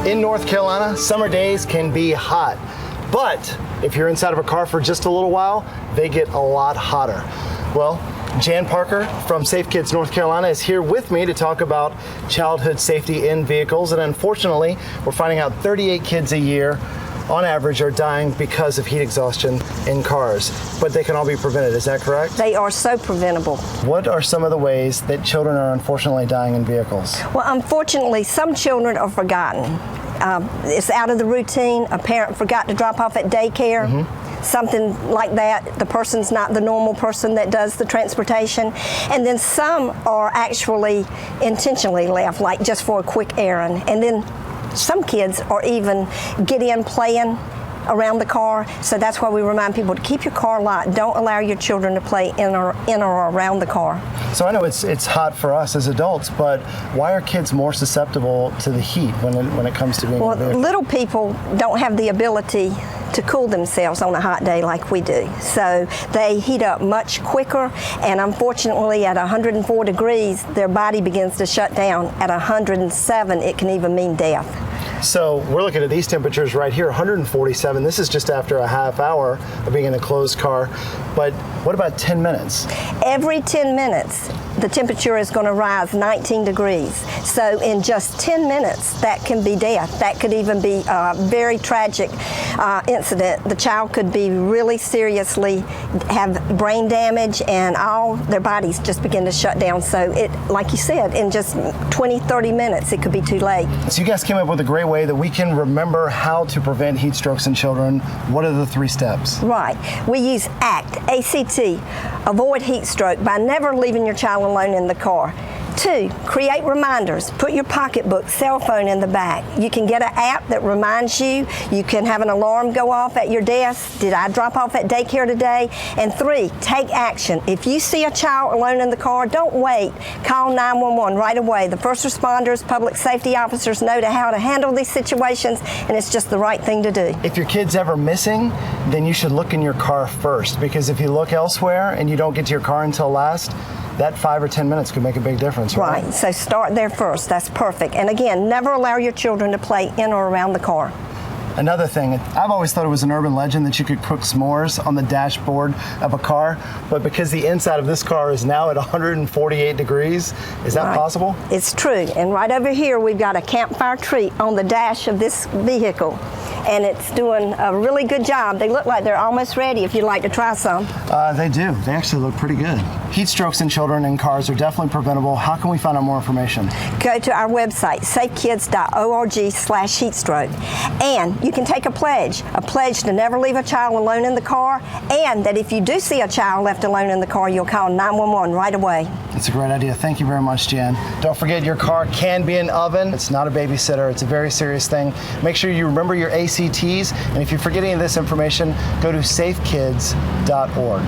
In North Carolina, summer days can be hot, but if you're inside of a car for just a little while, they get a lot hotter. Well, Jan Parker from Safe Kids North Carolina is here with me to talk about childhood safety in vehicles, and unfortunately, we're finding out 38 kids a year on average are dying because of heat exhaustion in cars, but they can all be prevented. Is that correct? They are so preventable. What are some of the ways that children are unfortunately dying in vehicles? Well, unfortunately, some children are forgotten. It's out of the routine. A parent forgot to drop off at daycare. Something like that. The person's not the normal person that does the transportation. And then some are actually intentionally left, like just for a quick errand. And then some kids are even get in playing around the car, so that's why we remind people to keep your car locked. Don't allow your children to play in or around the car. So I know it's hot for us as adults, but why are kids more susceptible to the heat when it comes to being in a vehicle? Little people don't have the ability to cool themselves on a hot day like we do. So they heat up much quicker, and unfortunately at 104 degrees, their body begins to shut down. At 107, it can even mean death. So we're looking at these temperatures right here, 147. This is just after a half hour of being in a closed car. But what about 10 minutes? Every 10 minutes, the temperature is going to rise 19 degrees. So in just 10 minutes, that can be death. That could even be a very tragic incident. The child could be really seriously have brain damage, and all their bodies just begin to shut down. So it, like you said, in just 20, 30 minutes, it could be too late. So you guys came up with a great way that we can remember how to prevent heat strokes in children. What are the 3 steps? Right. We use ACT, A-C-T, avoid heat stroke by never leaving your child alone in the car. 2, create reminders. Put your pocketbook, cell phone in the back. You can get an app that reminds you. You can have an alarm go off at your desk. Did I drop off at daycare today? And 3, take action. If you see a child alone in the car, don't wait. Call 911 right away. The first responders, public safety officers know how to handle these situations, and it's just the right thing to do. If your kid's ever missing, then you should look in your car first, because if you look elsewhere and you don't get to your car until last, that 5 or 10 minutes could make a big difference, right? Right, so start there first. That's perfect. And again, never allow your children to play in or around the car. Another thing, I've always thought it was an urban legend that you could cook s'mores on the dashboard of a car, but because the inside of this car is now at 148 degrees, is that possible? It's true, and right over here we've got a campfire treat on the dash of this vehicle, and it's doing a really good job. They look like they're almost ready if you'd like to try some. They do. They actually look pretty good. Heat strokes in children in cars are definitely preventable. How can we find out more information? Go to our website, safekids.org/heatstroke, and you can take a pledge to never leave a child alone in the car, and that if you do see a child left alone in the car, you'll call 911 right away. It's a great idea. Thank you very much, Jan. Don't forget, your car can be an oven. It's not a babysitter. It's a very serious thing. Make sure you remember your ACTs, and if you forget any of this information, go to safekids.org.